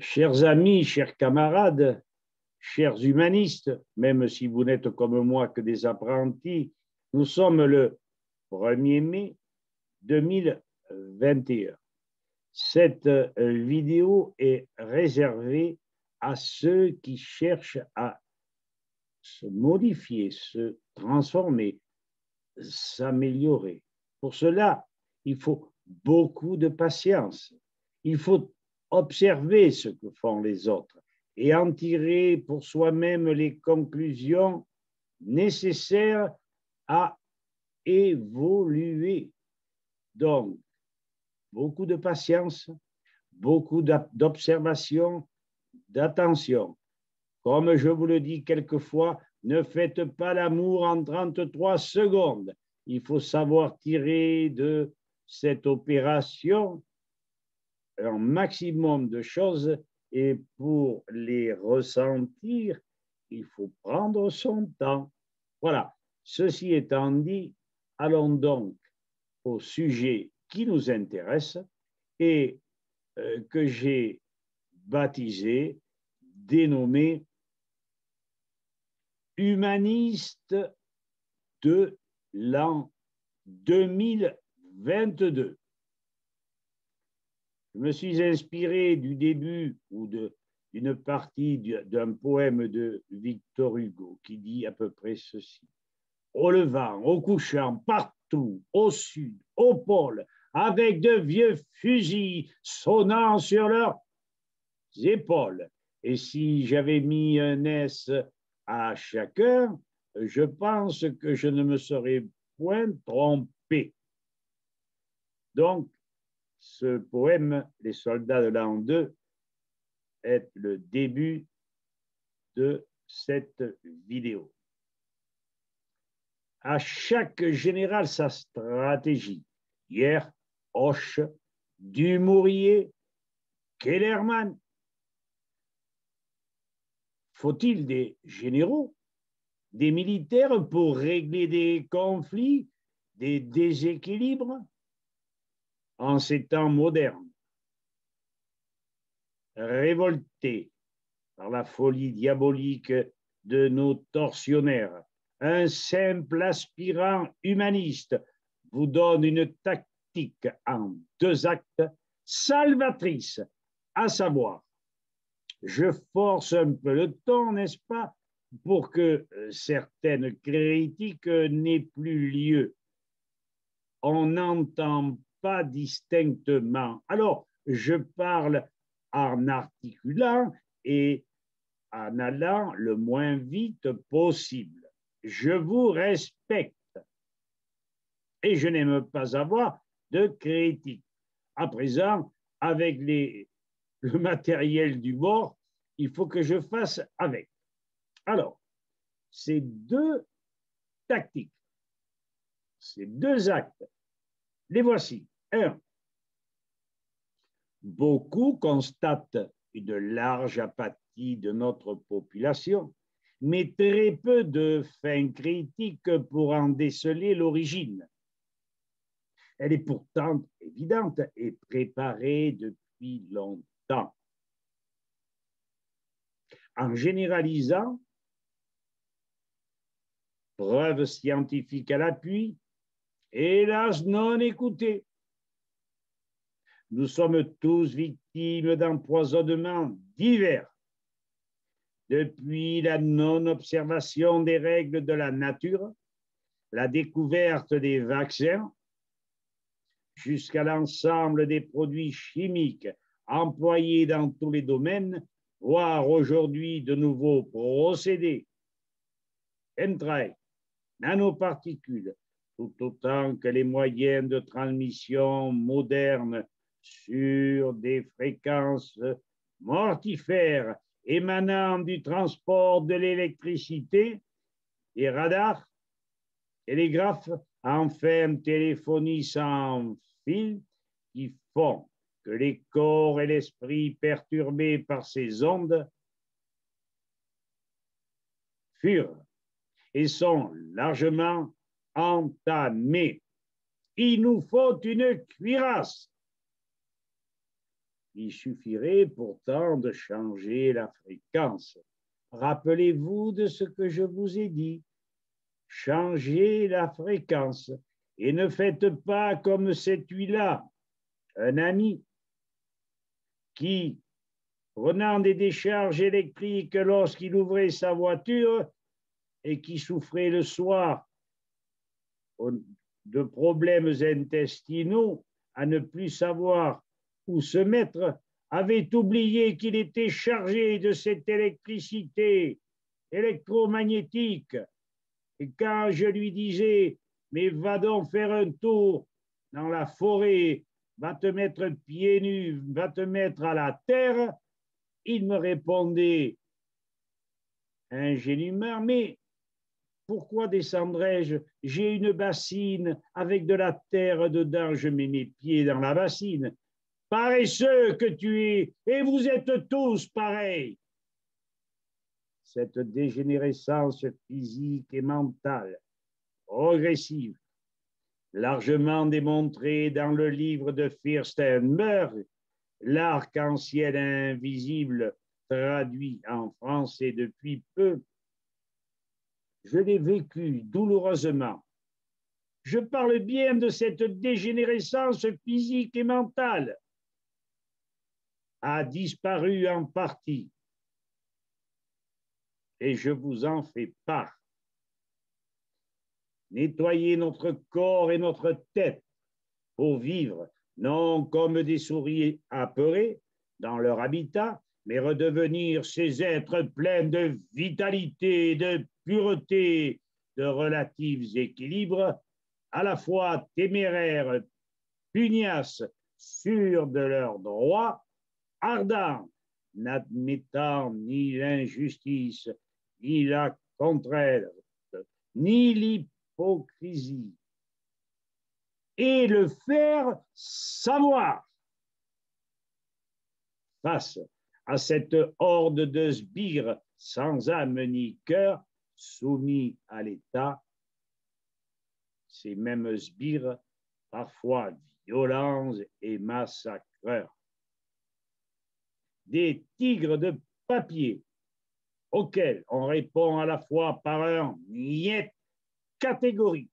Chers amis, chers camarades, chers humanistes, même si vous n'êtes comme moi que des apprentis, nous sommes le 1er mai 2021. Cette vidéo est réservée à ceux qui cherchent à se modifier, se transformer, s'améliorer. Pour cela, il faut beaucoup de patience. Il faut observer ce que font les autres et en tirer pour soi-même les conclusions nécessaires à évoluer. Donc, beaucoup de patience, beaucoup d'observation, d'attention. Comme je vous le dis quelquefois, ne faites pas l'amour en 33 secondes. Il faut savoir tirer de cette opération un maximum de choses et pour les ressentir, il faut prendre son temps. Voilà. Ceci étant dit, allons donc au sujet qui nous intéresse et que j'ai baptisé, dénommé humaniste de l'an 2022. Je me suis inspiré du début ou d'une partie d'un poème de Victor Hugo qui dit à peu près ceci. Au levant, au couchant, partout, au sud, au pôle, avec de vieux fusils sonnant sur leurs épaules. Et si j'avais mis un S à chaque heure, je pense que je ne me serais point trompé. Donc, ce poème, Les soldats de l'an 2, est le début de cette vidéo. À chaque général sa stratégie. Hier, Hoche, Dumouriez, Kellerman. Faut-il des généraux, des militaires pour régler des conflits, des déséquilibres? En ces temps modernes, révoltés par la folie diabolique de nos tortionnaires, un simple aspirant humaniste vous donne une tactique en 2 actes salvatrice, à savoir, je force un peu le ton, n'est-ce pas, pour que certaines critiques n'aient plus lieu. On n'entend pas distinctement. Alors, je parle en articulant et en allant le moins vite possible. Je vous respecte et je n'aime pas avoir de critiques. À présent, avec le matériel du bord, il faut que je fasse avec. Alors, ces 2 tactiques, ces 2 actes, les voici. 1. Beaucoup constatent une large apathie de notre population, mais très peu de fins critiques pour en déceler l'origine. Elle est pourtant évidente et préparée depuis longtemps. En généralisant, preuves scientifiques à l'appui, hélas non écoutées. Nous sommes tous victimes d'empoisonnements divers. Depuis la non-observation des règles de la nature, la découverte des vaccins, jusqu'à l'ensemble des produits chimiques employés dans tous les domaines, voire aujourd'hui de nouveaux procédés, entrailles, nanoparticules, tout autant que les moyens de transmission modernes sur des fréquences mortifères émanant du transport de l'électricité, des radars, télégraphes, enfin téléphonie sans fil, qui font que les corps et l'esprit perturbés par ces ondes furent et sont largement entamés. Il nous faut une cuirasse. Il suffirait pourtant de changer la fréquence. Rappelez-vous de ce que je vous ai dit. Changez la fréquence et ne faites pas comme celui-là, un ami qui, prenant des décharges électriques lorsqu'il ouvrait sa voiture et qui souffrait le soir de problèmes intestinaux, à ne plus savoir où se mettre, avait oublié qu'il était chargé de cette électricité électromagnétique. Et quand je lui disais, mais va donc faire un tour dans la forêt, va te mettre pieds nus, va te mettre à la terre, il me répondait ingénument, mais pourquoi descendrais-je? J'ai une bassine avec de la terre dedans, je mets mes pieds dans la bassine. Paresseux que tu es, et vous êtes tous pareils. Cette dégénérescence physique et mentale, progressive, largement démontrée dans le livre de Fürstenberg, L'arc-en-ciel invisible, traduit en français depuis peu, je l'ai vécu douloureusement. Je parle bien de cette dégénérescence physique et mentale. A disparu en partie. Et je vous en fais part. Nettoyer notre corps et notre tête pour vivre, non comme des souris apeurées dans leur habitat, mais redevenir ces êtres pleins de vitalité, de pureté, de relatifs équilibres, à la fois téméraires, pugnaces, sûrs de leurs droits, ardents, n'admettant ni l'injustice, ni la contrainte, ni l'hypocrisie, et le faire savoir. Face à cette horde de sbires sans âme ni cœur, soumis à l'État, ces mêmes sbires, parfois violents et massacreurs. Des tigres de papier auxquels on répond à la fois par un niet catégorique,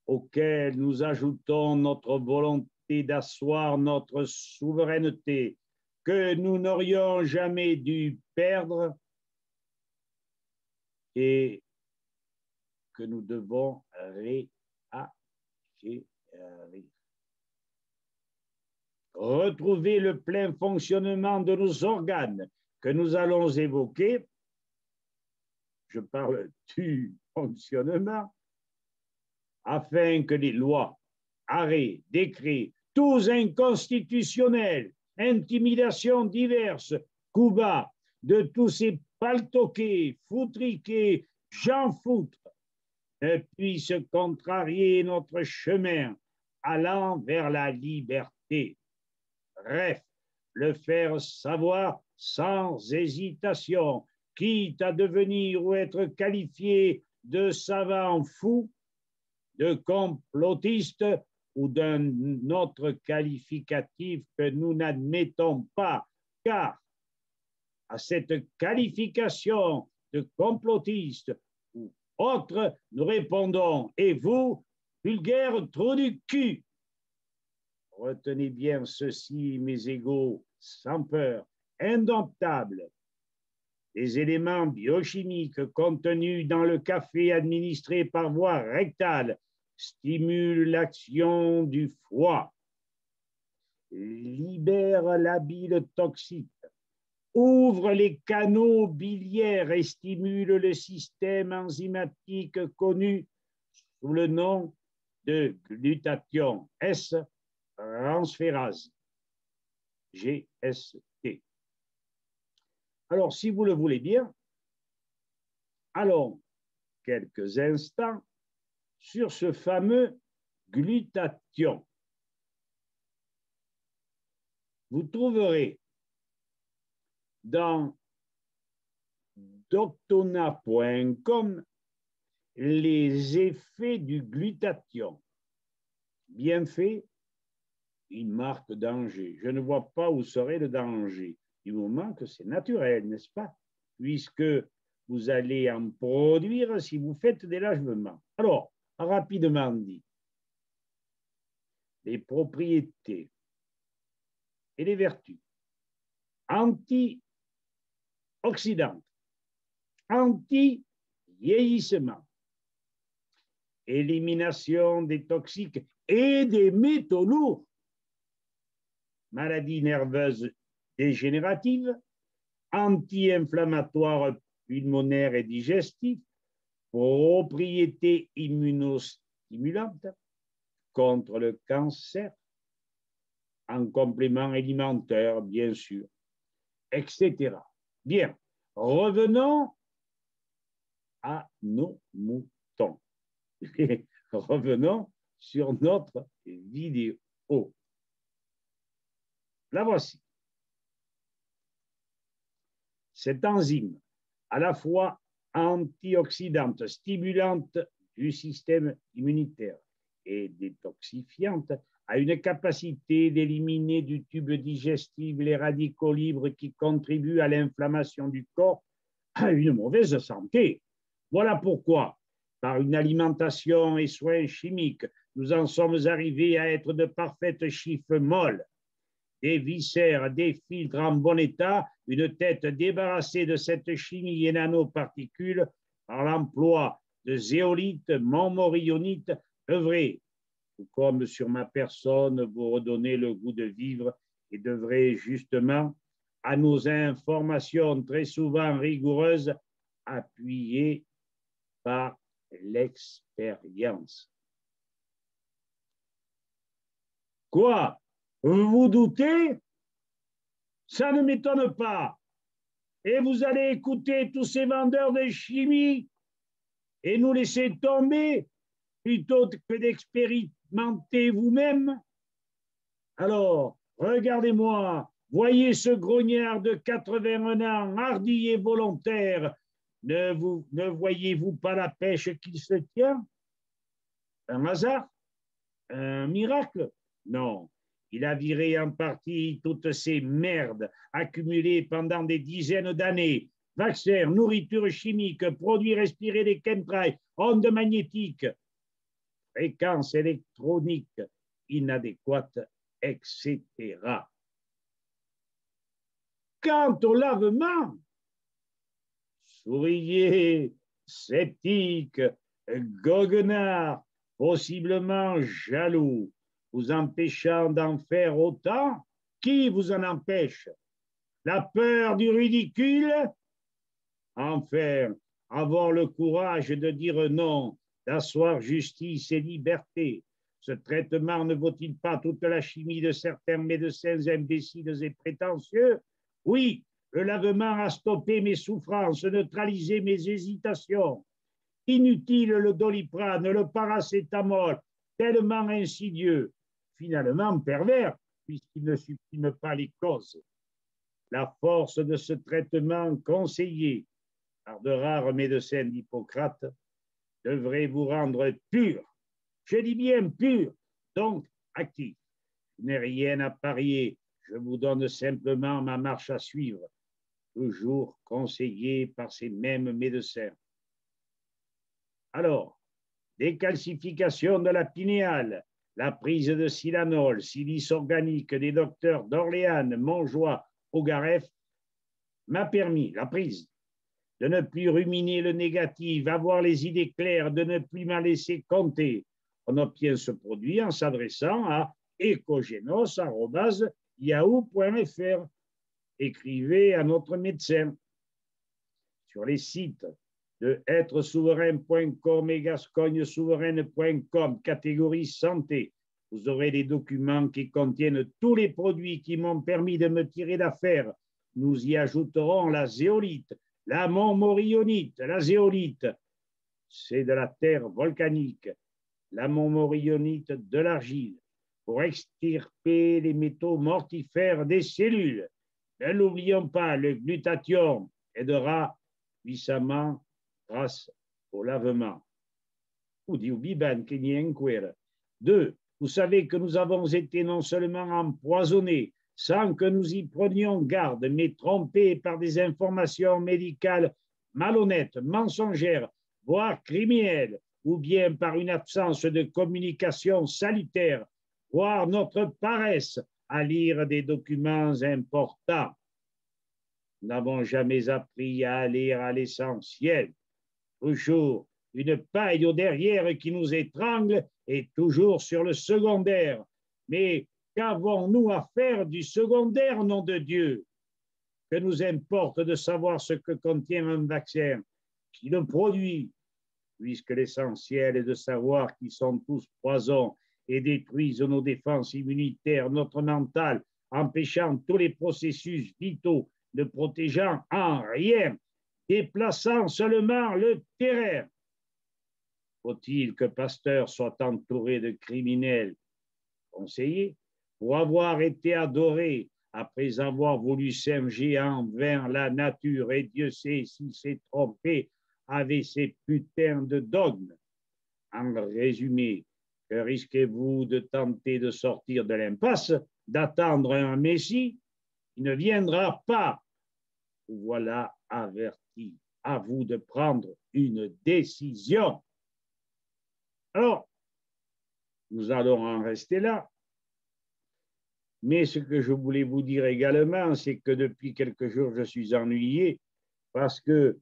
auquel nous ajoutons notre volonté d'asseoir notre souveraineté que nous n'aurions jamais dû perdre et que nous devons réacquérir. Retrouver le plein fonctionnement de nos organes que nous allons évoquer, je parle du fonctionnement, afin que les lois, arrêts, décrets, tous inconstitutionnels, intimidations diverses, coups bas, de tous ces paltoqués, foutriqués, j'en foutre, ne puissent contrarier notre chemin allant vers la liberté. Bref, le faire savoir sans hésitation, quitte à devenir ou être qualifié de savant fou, de complotiste ou d'un autre qualificatif que nous n'admettons pas, car à cette qualification de complotiste ou autre, nous répondons, et vous, vulgaire trou du cul, retenez bien ceci, mes égaux, sans peur, indomptables. Les éléments biochimiques contenus dans le café administré par voie rectale stimulent l'action du foie, libèrent la bile toxique, ouvrent les canaux biliaires et stimulent le système enzymatique connu sous le nom de glutathion S-transférase, GST. Alors, si vous le voulez bien, allons quelques instants sur ce fameux glutathion. Vous trouverez dans doctona.com les effets du glutathion. Bienfaits, il marque danger. Je ne vois pas où serait le danger, du moment que c'est naturel, n'est-ce pas? Puisque vous allez en produire si vous faites des lavements. Alors, rapidement dit, les propriétés et les vertus antioxydantes, anti-vieillissement, élimination des toxiques et des métaux lourds, maladies nerveuses dégénératives, anti-inflammatoires pulmonaires et digestifs, propriétés immunostimulantes contre le cancer, en complément alimentaire, bien sûr, etc. Bien, revenons à nos moutons. Revenons sur notre vidéo. La voici. Cette enzyme, à la fois antioxydante, stimulante du système immunitaire et détoxifiante, a une capacité d'éliminer du tube digestif les radicaux libres qui contribuent à l'inflammation du corps à une mauvaise santé. Voilà pourquoi, par une alimentation et soins chimiques, nous en sommes arrivés à être de parfaites chiffres molles, des viscères, des filtres en bon état, une tête débarrassée de cette chimie et nanoparticules par l'emploi de zéolite, montmorillonite, devrait, tout comme sur ma personne, vous redonner le goût de vivre et devrait justement, à nos informations très souvent rigoureuses, appuyées par l'expérience. Quoi? Vous vous doutez? Ça ne m'étonne pas. Et vous allez écouter tous ces vendeurs de chimie et nous laisser tomber plutôt que d'expérimenter vous-même? Alors, regardez-moi, voyez ce grognard de 81 ans, hardi et volontaire. Ne voyez-vous pas la pêche qu'il se tient? Un hasard? Un miracle? Non. Il a viré en partie toutes ces merdes accumulées pendant des dizaines d'années. Vaccins, nourriture chimique, produits respirés des chemtrails, ondes magnétiques, fréquences électroniques inadéquates, etc. Quant au lavement, souriez, sceptique, goguenard, possiblement jaloux, vous empêchant d'en faire autant, qui vous en empêche? La peur du ridicule? Enfin, avoir le courage de dire non, d'asseoir justice et liberté. Ce traitement ne vaut-il pas toute la chimie de certains médecins imbéciles et prétentieux? Oui, le lavement a stoppé mes souffrances, neutralisé mes hésitations. Inutile le doliprane, le paracétamol, tellement insidieux, finalement pervers, puisqu'il ne supprime pas les causes. La force de ce traitement conseillé par de rares médecins d'Hippocrate devrait vous rendre pur. Je dis bien pur, donc actif. Je n'ai rien à parier, je vous donne simplement ma marche à suivre, toujours conseillée par ces mêmes médecins. Alors, décalcification de la pinéale, la prise de Silanol, silice organique des docteurs d'Orléans, Montjoie, Augaref, m'a permis, la prise, de ne plus ruminer le négatif, avoir les idées claires, de ne plus m'en laisser compter. On obtient ce produit en s'adressant à ecogenos@yahoo.fr. Écrivez à notre médecin. Sur les sites de êtresouverain.com et gascognesouveraine.com, catégorie santé, vous aurez des documents qui contiennent tous les produits qui m'ont permis de me tirer d'affaire. Nous y ajouterons la zéolite, la montmorillonite. La zéolite, c'est de la terre volcanique, la montmorillonite de l'argile, pour extirper les métaux mortifères des cellules. Ne l'oublions pas, le glutathion aidera puissamment grâce au lavement. Ou dit biban qui n'y enquire. 2. Vous savez que nous avons été non seulement empoisonnés sans que nous y prenions garde, mais trompés par des informations médicales malhonnêtes, mensongères, voire criminelles, ou bien par une absence de communication salutaire, voire notre paresse à lire des documents importants. Nous n'avons jamais appris à aller à l'essentiel. Toujours une paille au derrière qui nous étrangle et toujours sur le secondaire. Mais qu'avons-nous à faire du secondaire, nom de Dieu? Que nous importe de savoir ce que contient un vaccin, qui le produit, puisque l'essentiel est de savoir qu'ils sont tous poisons et détruisent nos défenses immunitaires, notre mental, empêchant tous les processus vitaux, ne protégeant en rien, déplaçant seulement le terrain. Faut-il que Pasteur soit entouré de criminels conseillers pour avoir été adoré après avoir voulu singer envers la nature, et Dieu sait s'il s'est trompé avec ces putains de dogmes? En résumé, que risquez-vous de tenter de sortir de l'impasse, d'attendre un Messie qui ne viendra pas? Vous voilà averti. À vous de prendre une décision. Alors, nous allons en rester là. Mais ce que je voulais vous dire également, c'est que depuis quelques jours, je suis ennuyé parce que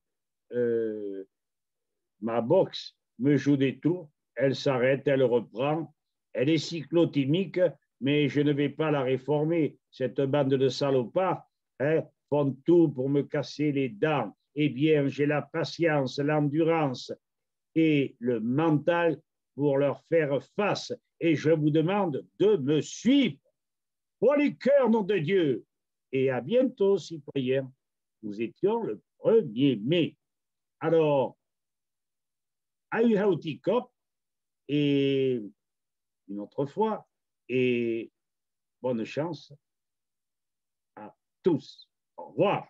ma boxe me joue des tours, elle s'arrête, elle reprend, elle est cyclotimique, mais je ne vais pas la réformer. Cette bande de salopards font tout pour me casser les dents. Eh bien, j'ai la patience, l'endurance et le mental pour leur faire face. Et je vous demande de me suivre. Pour les cœurs, nom de Dieu. Et à bientôt, citoyens. Nous étions le 1er mai. Alors, à une Hauti Cop et une autre fois, et bonne chance à tous. Au revoir.